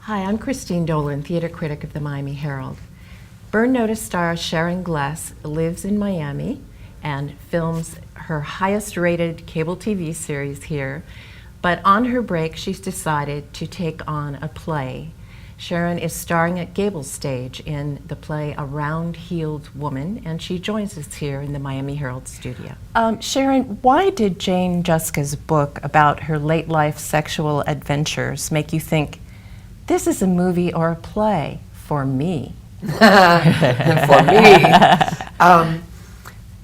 Hi, I'm Christine Dolan, theater critic of the Miami Herald. Burn Notice star Sharon Gless lives in Miami and films her highest-rated cable TV series here, but on her break she's decided to take on a play. Sharon is starring at GableStage in the play A Round-Heeled Woman, and she joins us here in the Miami Herald studio. Sharon, why did Jane Juska's book about her late-life sexual adventures make you think, this is a movie or a play for me? For me?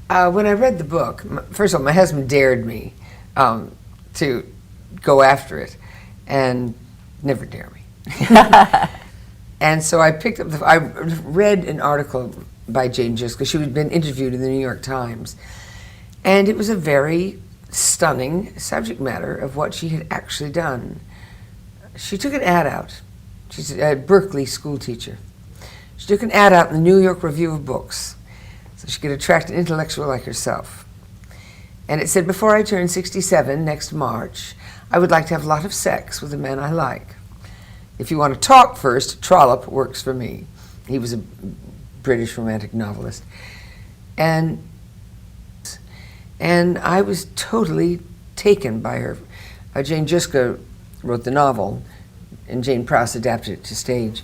When I read the book, first of all, my husband dared me to go after it, and never dare me. And so I picked up, I read an article by Jane Juska. She had been interviewed in the New York Times, and it was a very stunning subject matter of what she had actually done. She took an ad out. She's a Berkeley school teacher. She took an ad out in the New York Review of Books so she could attract an intellectual like herself. And it said, before I turn 67 next March, I would like to have a lot of sex with a man I like. If you want to talk first, Trollope works for me. He was a British romantic novelist. And I was totally taken by her. Jane Juska wrote the novel, and Jane Prowse adapted it to stage.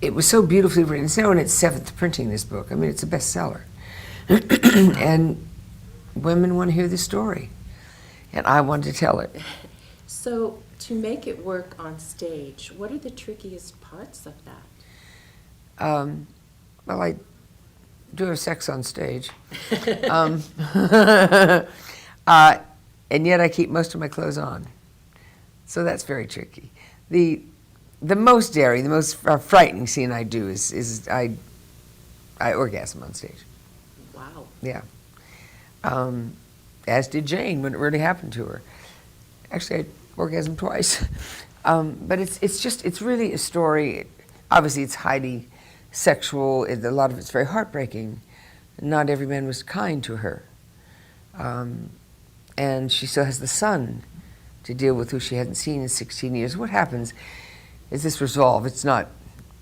It was so beautifully written. It's now in its 7th printing, this book. I mean, it's a bestseller. And women want to hear the story. And I wanted to tell it. So, to make it work on stage, what are the trickiest parts of that? Well, I do have sex on stage. And yet I keep most of my clothes on. So that's very tricky. The most daring, the most frightening scene I do is I orgasm on stage. Wow. Yeah. As did Jane when it really happened to her. Actually, I orgasmed twice. But it's really a story. Obviously, it's highly sexual. A lot of it's very heartbreaking. Not every man was kind to her. And she still has the son to deal with, who she hadn't seen in 16 years. What happens is this resolve. It's not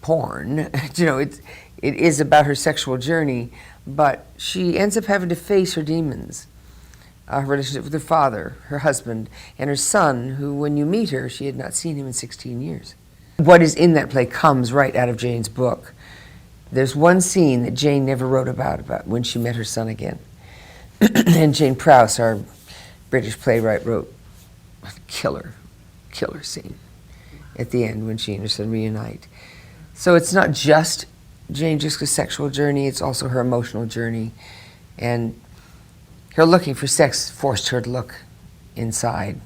porn. You know, it is about her sexual journey, but she ends up having to face her demons. Her relationship with her father, her husband, and her son, who, when you meet her, she had not seen him in 16 years. What is in that play comes right out of Jane's book. There's one scene that Jane never wrote about when she met her son again. And Jane Prowse, our British playwright, wrote a killer scene at the end when she and her son reunite. So it's not just Jane Juska's sexual journey, it's also her emotional journey. And her looking for sex forced her to look inside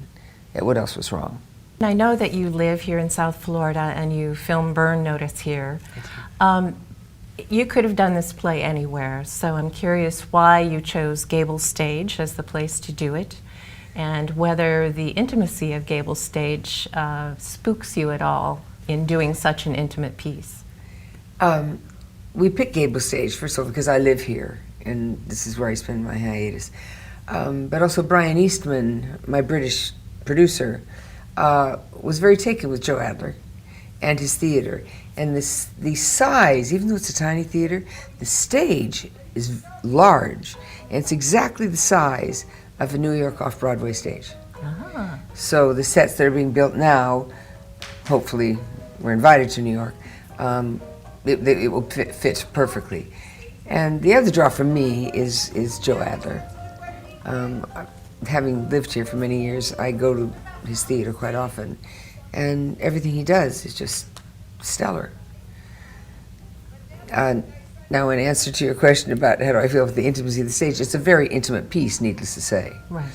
at what else was wrong. I know that you live here in South Florida and you film Burn Notice here. You could have done this play anywhere, so I'm curious why you chose GableStage as the place to do it, and whether the intimacy of GableStage spooks you at all in doing such an intimate piece. We picked GableStage, first of all, because I live here, and this is where I spend my hiatus. But also Brian Eastman, my British producer, was very taken with Joe Adler and his theater. And the size, even though it's a tiny theater, the stage is large. And it's exactly the size of a New York off-Broadway stage. Ah. So the sets that are being built now, hopefully we're invited to New York, it will fit perfectly. And the other draw for me is Joe Adler. Having lived here for many years, I go to his theater quite often, and everything he does is just stellar. Now, in answer to your question about how do I feel with the intimacy of the stage, it's a very intimate piece, needless to say. Right.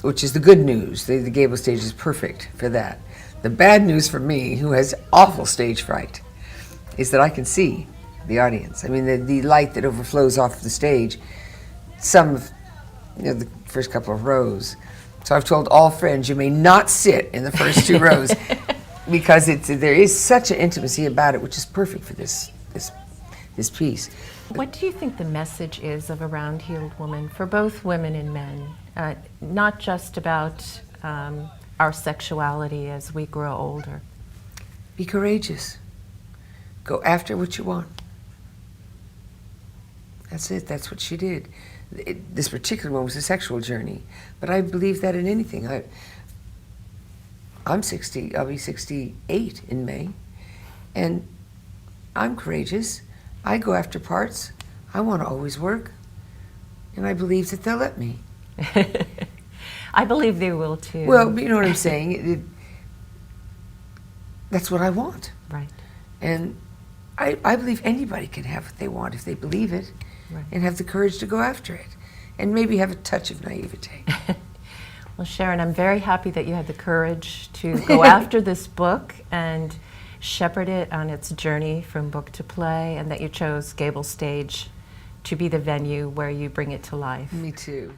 Which is the good news. The GableStage is perfect for that. The bad news for me, who has awful stage fright, is that I can see the audience. I mean, the light that overflows off the stage, some of the first couple of rows. So I've told all friends, you may not sit in the first 2 rows because there is such an intimacy about it, which is perfect for this his piece. What do you think the message is of A Round-Heeled Woman for both women and men? Not just about our sexuality as we grow older. Be courageous. Go after what you want. That's it. That's what she did. This particular one was a sexual journey, but I believe that in anything. I'm 60. I'll be 68 in May, and I'm courageous. I go after parts. I want to always work, and I believe that they'll let me. I believe they will too. Well, you know what I'm saying. That's what I want. Right. And I believe anybody can have what they want if they believe it, Right. and have the courage to go after it, and maybe have a touch of naivete. Well, Sharon, I'm very happy that you had the courage to go after this book and shepherd it on its journey from book to play, and that you chose GableStage to be the venue where you bring it to life. Me too.